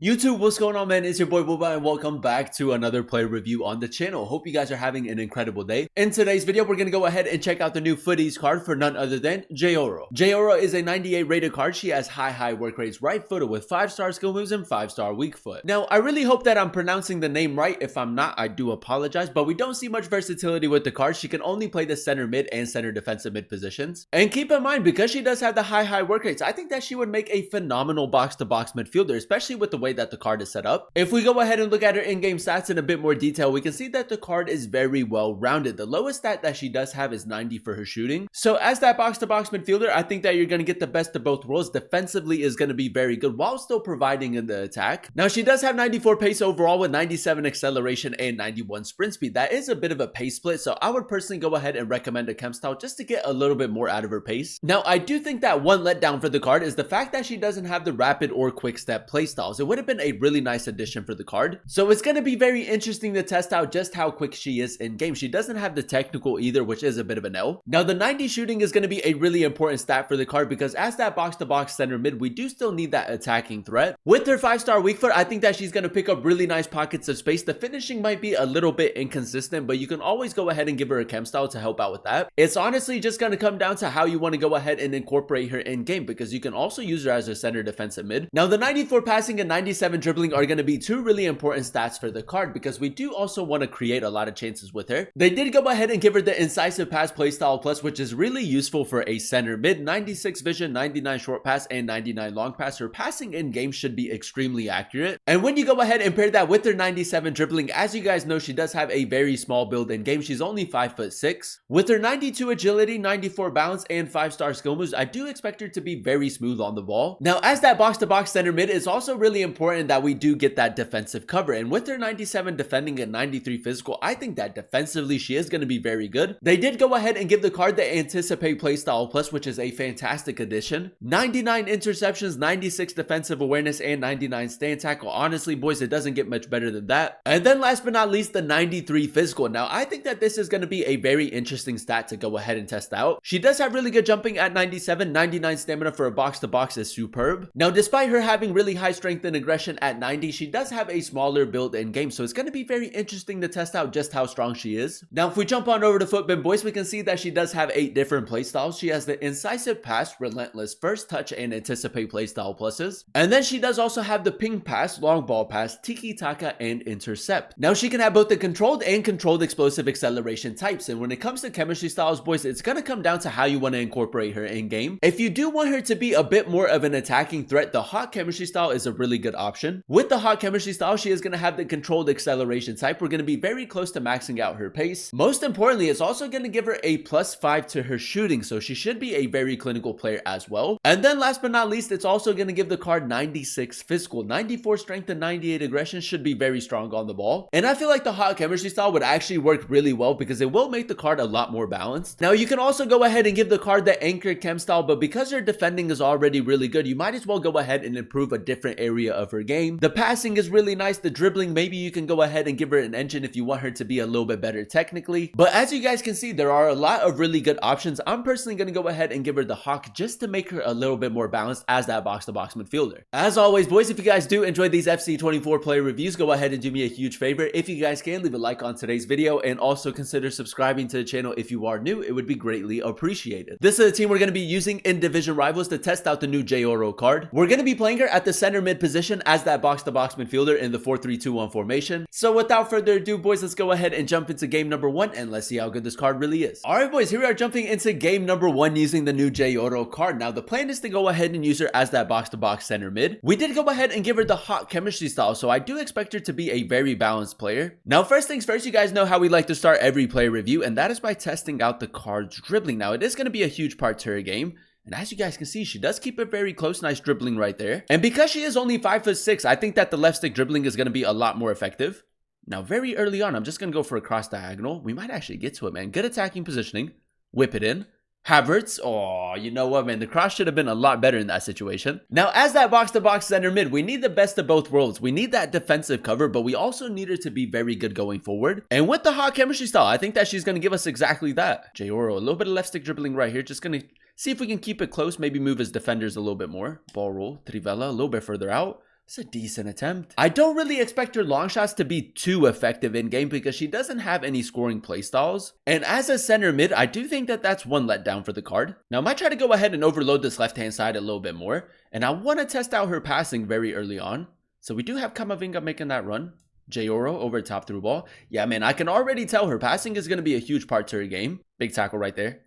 YouTube, what's going on, man? It's your boy Booba and welcome back to another player review on the channel. Hope you guys are having an incredible day. In today's video, we're going to go ahead and check out the new Futties card for none other than Geyoro. Geyoro is a 98 rated card. She has high work rates, right footed with 5-star skill moves and 5-star weak foot. Now, I really hope that I'm pronouncing the name right. If I'm not, I do apologize, but we don't see much versatility with the card. She can only play the center mid and center defensive mid positions. And keep in mind, because she does have the high work rates, I think that she would make a phenomenal box-to-box midfielder, especially with the way that the card is set up. If we go ahead and look at her in-game stats in a bit more detail, we can see that the card is very well rounded. The lowest stat that she does have is 90 for her shooting. So as that box-to-box midfielder, I think that you're going to get the best of both worlds. Defensively is going to be very good while still providing in the attack. Now she does have 94 pace overall with 97 acceleration and 91 sprint speed. That is a bit of a pace split, so I would personally go ahead and recommend a chem style just to get a little bit more out of her pace. Now I do think that one letdown for the card is the fact that she doesn't have the rapid or quick step playstyles. It would have been a really nice addition for the card. So it's going to be very interesting to test out just how quick she is in game. She doesn't have the technical either, which is a bit of an L. Now the 90 shooting is going to be a really important stat for the card because as that box-to-box center mid, we do still need that attacking threat. With her 5-star weak foot, I think that she's going to pick up really nice pockets of space. The finishing might be a little bit inconsistent, but you can always go ahead and give her a chem style to help out with that. It's honestly just going to come down to how you want to go ahead and incorporate her in game, because you can also use her as a center defensive mid. Now the 94 passing and 97 dribbling are going to be two really important stats for the card because we do also want to create a lot of chances with her. They did go ahead and give her the incisive pass playstyle plus, which is really useful for a center mid. 96 vision, 99 short pass, and 99 long pass. Her passing in game should be extremely accurate. And when you go ahead and pair that with her 97 dribbling, as you guys know, she does have a very small build in game. She's only 5'6". With her 92 agility, 94 balance, and 5-star skill moves, I do expect her to be very smooth on the ball. Now, as that box-to-box center mid, it's also really important that we do get that defensive cover. And with her 97 defending and 93 physical, I think that defensively she is going to be very good. They did go ahead and give the card the Anticipate Playstyle Plus, which is a fantastic addition. 99 interceptions, 96 defensive awareness, and 99 stand tackle. Honestly, boys, it doesn't get much better than that. And then last but not least, the 93 physical. Now, I think that this is going to be a very interesting stat to go ahead and test out. She does have really good jumping at 97. 99 stamina for a box-to-box is superb. Now, despite her having really high strength and aggression at 90, she does have a smaller build in game, so it's going to be very interesting to test out just how strong she is. Now, if we jump on over to Footbin, boys, we can see that she does have 8 different playstyles. She has the Incisive Pass, Relentless, First Touch, and Anticipate playstyle pluses. And then she does also have the Ping Pass, Long Ball Pass, Tiki Taka, and Intercept. Now, she can have both the controlled and controlled explosive acceleration types, and when it comes to chemistry styles, boys, it's going to come down to how you want to incorporate her in game. If you do want her to be a bit more of an attacking threat, the Hot Chemistry style is a really good option. With the Hot Chemistry style, she is going to have the controlled acceleration type. We're going to be very close to maxing out her pace. Most importantly, it's also going to give her a +5 to her shooting, so she should be a very clinical player as well. And then last but not least, it's also going to give the card 96 physical, 94 strength, and 98 aggression. Should be very strong on the ball. And I feel like the Hot Chemistry style would actually work really well because it will make the card a lot more balanced. Now, you can also go ahead and give the card the Anchor Chem style, but because her defending is already really good, you might as well go ahead and improve a different area of her game. The passing is really nice. The dribbling, maybe you can go ahead and give her an engine if you want her to be a little bit better technically. But as you guys can see, there are a lot of really good options. I'm personally going to go ahead and give her the Hawk just to make her a little bit more balanced as that box-to-box midfielder. As always, boys, if you guys do enjoy these FC24 player reviews, go ahead and do me a huge favor. If you guys can, leave a like on today's video and also consider subscribing to the channel if you are new. It would be greatly appreciated. This is the team we're going to be using in Division Rivals to test out the new Geyoro card. We're going to be playing her at the center mid position as that box-to-box midfielder in the 4-3-2-1 formation. So without further ado, boys, let's go ahead and jump into game number 1 and let's see how good this card really is. Alright, boys, here we are jumping into game number 1 using the new Geyoro card. Now, the plan is to go ahead and use her as that box-to-box center mid. We did go ahead and give her the Hot Chemistry style, so I do expect her to be a very balanced player. Now, first things first, you guys know how we like to start every player review, and that is by testing out the card's dribbling. Now, it is going to be a huge part to her game. And as you guys can see, she does keep it very close. Nice dribbling right there. And because she is only 5'6", I think that the left stick dribbling is going to be a lot more effective. Now, very early on, I'm just going to go for a cross diagonal. We might actually get to it, man. Good attacking positioning. Whip it in. Havertz. Oh, you know what, man? The cross should have been a lot better in that situation. Now, as that box-to-box center mid, we need the best of both worlds. We need that defensive cover, but we also need her to be very good going forward. And with the Hot Chemistry style, I think that she's going to give us exactly that. Geyoro, a little bit of left stick dribbling right here. Just going to see if we can keep it close. Maybe move his defenders a little bit more. Ball roll. Trivela, a little bit further out. It's a decent attempt. I don't really expect her long shots to be too effective in game because she doesn't have any scoring playstyles. And as a center mid, I do think that that's one letdown for the card. Now I might try to go ahead and overload this left-hand side a little bit more. And I want to test out her passing very early on. So we do have Camavinga making that run. Geyoro over top through ball. Yeah, man, I can already tell her passing is going to be a huge part to her game. Big tackle right there.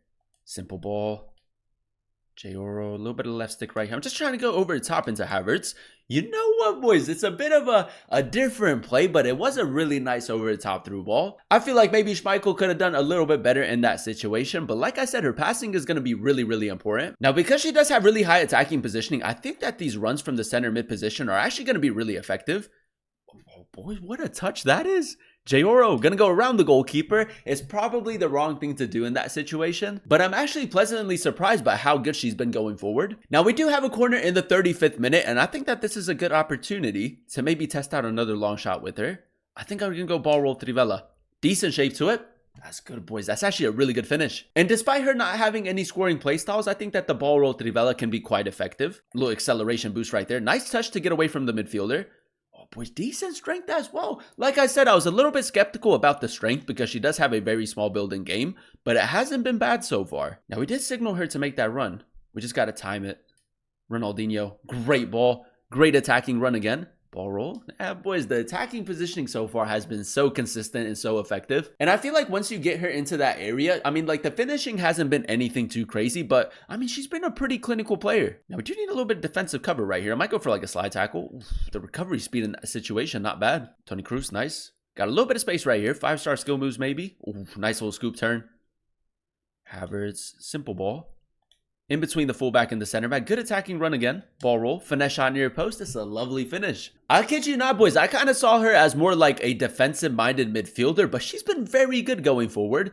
Simple ball. Geyoro, a little bit of left stick right here. I'm just trying to go over the top into Havertz. You know what, boys? It's a bit of a different play, but it was a really nice over the top through ball. I feel like maybe Schmeichel could have done a little bit better in that situation, but like I said, her passing is going to be really, really important. Now, because she does have really high attacking positioning, I think that these runs from the center mid position are actually going to be really effective. Oh, boys, what a touch that is. Geyoro gonna go around the goalkeeper. It's probably the wrong thing to do in that situation, but I'm actually pleasantly surprised by how good she's been going forward. Now we do have a corner in the 35th minute, and I think that this is a good opportunity to maybe test out another long shot with her. I think I'm gonna go ball roll Trivela. Decent shape to it. That's good, boys. That's actually a really good finish. And despite her not having any scoring playstyles, I think that the ball roll Trivela can be quite effective. A little acceleration boost right there. Nice touch to get away from the midfielder. Boys, decent strength as well. Like I said, I was a little bit skeptical about the strength because she does have a very small build in game, but it hasn't been bad so far. Now, we did signal her to make that run. We just got to time it. Ronaldinho, great ball. Great attacking run again. Ball roll. Yeah, boys, the attacking positioning so far has been so consistent and so effective. And I feel like once you get her into that area, I mean, like the finishing hasn't been anything too crazy, but I mean, she's been a pretty clinical player. Now, we do need a little bit of defensive cover right here. I might go for like a slide tackle. Oof, the recovery speed in that situation, not bad. Toni Kroos, nice. Got a little bit of space right here. 5-star skill moves maybe. Oof, nice little scoop turn. Havertz, simple ball. In between the fullback and the center back. Good attacking run again. Ball roll. Finesse shot near post. It's a lovely finish. I kid you not, boys. I kind of saw her as more like a defensive-minded midfielder, but she's been very good going forward.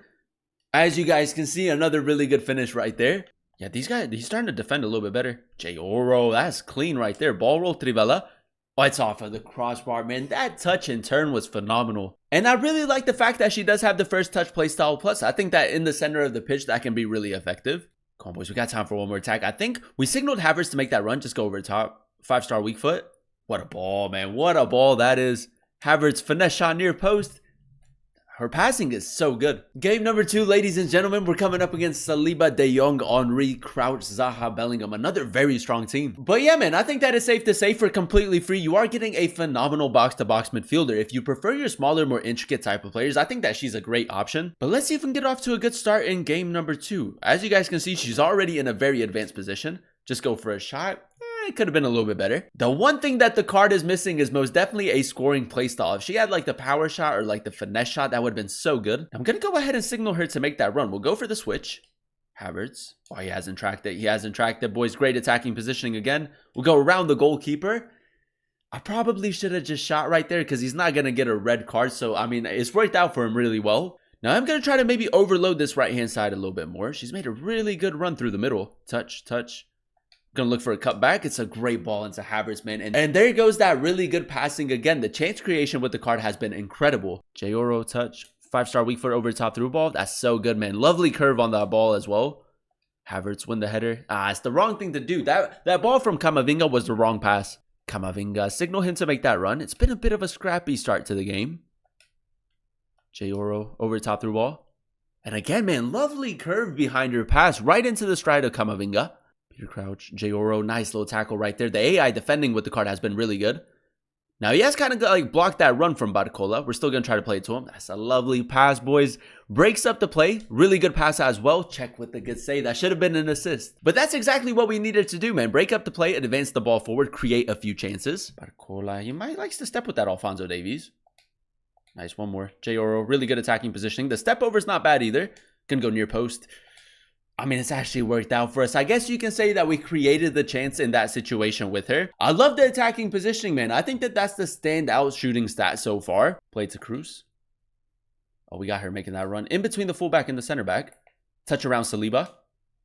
As you guys can see, another really good finish right there. Yeah, these guys, he's starting to defend a little bit better. Geyoro, that's clean right there. Ball roll Trivela. Oh, it's off of the crossbar, man. That touch and turn was phenomenal. And I really like the fact that she does have the first touch playstyle plus. I think that in the center of the pitch, that can be really effective. Come on, boys. We got time for one more attack. I think we signaled Havertz to make that run. Just go over the top. 5-star weak foot. What a ball, man. What a ball that is. Havertz finesse shot near post. Her passing is so good. Game number 2, ladies and gentlemen. We're coming up against Saliba, De Jong, Henry, Crouch, Zaha, Bellingham. Another very strong team. But yeah, man, I think that it's safe to say for completely free, you are getting a phenomenal box-to-box midfielder. If you prefer your smaller, more intricate type of players, I think that she's a great option. But let's see if we can get off to a good start in game number 2. As you guys can see, she's already in a very advanced position. Just go for a shot. It could have been a little bit better. The one thing that the card is missing is most definitely a scoring playstyle. If she had like the power shot or like the finesse shot, that would have been so good. I'm going to go ahead and signal her to make that run. We'll go for the switch. Havertz. Oh, he hasn't tracked it. He hasn't tracked it. Boys, great attacking positioning again. We'll go around the goalkeeper. I probably should have just shot right there because he's not going to get a red card. So, I mean, it's worked out for him really well. Now, I'm going to try to maybe overload this right-hand side a little bit more. She's made a really good run through the middle. Touch, touch. Gonna look for a cut back. It's a great ball into Havertz, man. And there goes that really good passing again. The chance creation with the card has been incredible. Geyoro touch. 5-star weak foot over the top through ball. That's so good, man. Lovely curve on that ball as well. Havertz win the header. It's the wrong thing to do. That ball from Camavinga was the wrong pass. Camavinga, signal him to make that run. It's been a bit of a scrappy start to the game. Geyoro over the top through ball. And again, man, lovely curve behind her pass. Right into the stride of Camavinga. Peter Crouch, Geyoro, nice little tackle right there. The AI defending with the card has been really good. Now, he has kind of like blocked that run from Barcola. We're still going to try to play it to him. That's a lovely pass, boys. Breaks up the play. Really good pass as well. Check with the good save. That should have been an assist. But that's exactly what we needed to do, man. Break up the play, advance the ball forward, create a few chances. Barcola, he might likes to step with that Alphonso Davies. Nice, one more. Geyoro, really good attacking positioning. The step over is not bad either. Can go near post. I mean, it's actually worked out for us. I guess you can say that we created the chance in that situation with her. I love the attacking positioning, man. I think that that's the standout shooting stat so far. Play to Kroos. Oh, we got her making that run. In between the fullback and the center back. Touch around Saliba.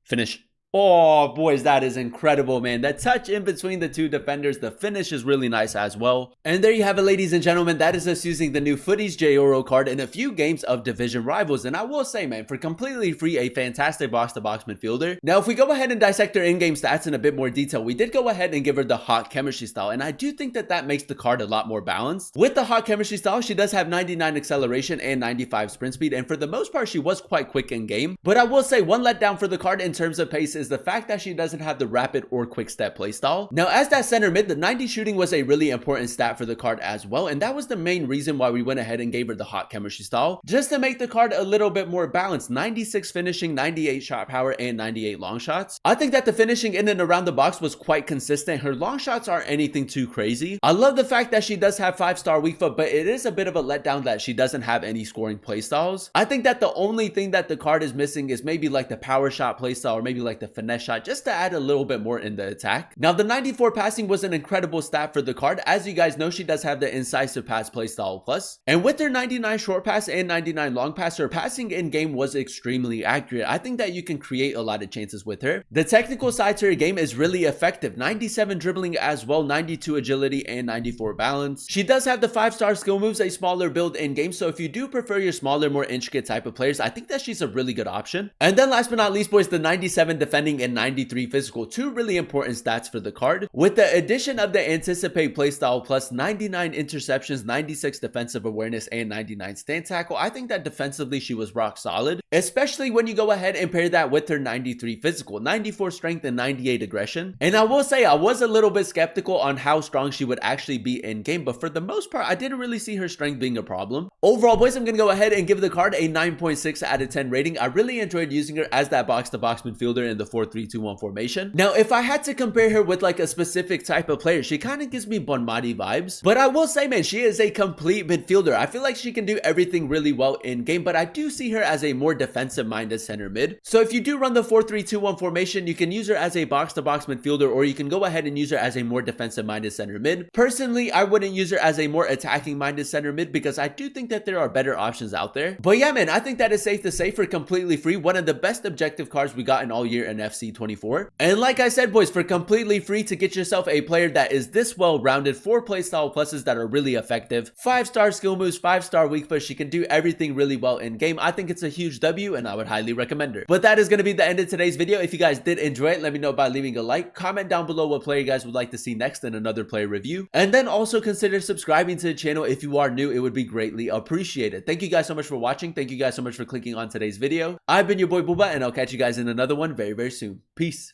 Finish. Oh, boys, that is incredible, man. That touch in between the two defenders, the finish is really nice as well. And there you have it, ladies and gentlemen. That is us using the new Futties Geyoro card in a few games of Division Rivals. And I will say, man, for completely free, a fantastic box-to-box midfielder. Now, if we go ahead and dissect her in-game stats in a bit more detail, we did go ahead and give her the hot chemistry style. And I do think that that makes the card a lot more balanced. With the hot chemistry style, she does have 99 acceleration and 95 sprint speed. And for the most part, she was quite quick in-game. But I will say one letdown for the card in terms of pace is the fact that she doesn't have the rapid or quick step playstyle. Now, as that center mid, the 90 shooting was a really important stat for the card as well, and that was the main reason why we went ahead and gave her the hot chemistry style, just to make the card a little bit more balanced. 96 finishing, 98 shot power, and 98 long shots. I think that the finishing in and around the box was quite consistent. Her long shots aren't anything too crazy. I love the fact that she does have 5-star weak foot, but it is a bit of a letdown that she doesn't have any scoring playstyles. I think that the only thing that the card is missing is maybe like the power shot playstyle or maybe like the finesse shot, just to add a little bit more in the attack. Now, the 94 passing was an incredible stat for the card. As you guys know, she does have the incisive pass playstyle plus. And with her 99 short pass and 99 long pass, her passing in game was extremely accurate. I think that you can create a lot of chances with her. The technical side to her game is really effective. 97 dribbling as well, 92 agility, and 94 balance. She does have the 5-star skill moves, a smaller build in game. So if you do prefer your smaller, more intricate type of players, I think that she's a really good option. And then last but not least, boys, the 97 defending and 93 physical, two really important stats for the card. With the addition of the anticipate playstyle plus, 99 interceptions, 96 defensive awareness, and 99 stand tackle, I think that defensively she was rock solid, especially when you go ahead and pair that with her 93 physical, 94 strength, and 98 aggression. And I will say I was a little bit skeptical on how strong she would actually be in game, but for the most part I didn't really see her strength being a problem. Overall, boys, I'm gonna go ahead and give the card a 9.6 out of 10 rating. I really enjoyed using her as that box-to-box midfielder in the 4-3-2-1 formation. Now, if I had to compare her with like a specific type of player, she kind of gives me Bonmati vibes. But I will say, man, she is a complete midfielder. I feel like she can do everything really well in game, but I do see her as a more defensive-minded center mid. So if you do run the 4-3-2-1 formation, you can use her as a box-to-box midfielder, or you can go ahead and use her as a more defensive-minded center mid. Personally, I wouldn't use her as a more attacking-minded center mid because I do think that there are better options out there. But yeah, man, I think that is safe to say for completely free, one of the best objective cards we got in all year in FC24. And like I said, boys, for completely free to get yourself a player that is this well-rounded, 4 playstyle pluses that are really effective, 5-star skill moves, 5-star weak foot, she can do everything really well in game. I think it's a huge W and I would highly recommend her. But that is going to be the end of today's video. If you guys did enjoy it, let me know by leaving a like, comment down below what player you guys would like to see next in another player review, and then also consider subscribing to the channel if you are new. It would be greatly appreciated. Thank you guys so much for watching. Thank you guys so much for clicking on today's video. I've been your boy Booba, and I'll catch you guys in another one very, very soon. Peace.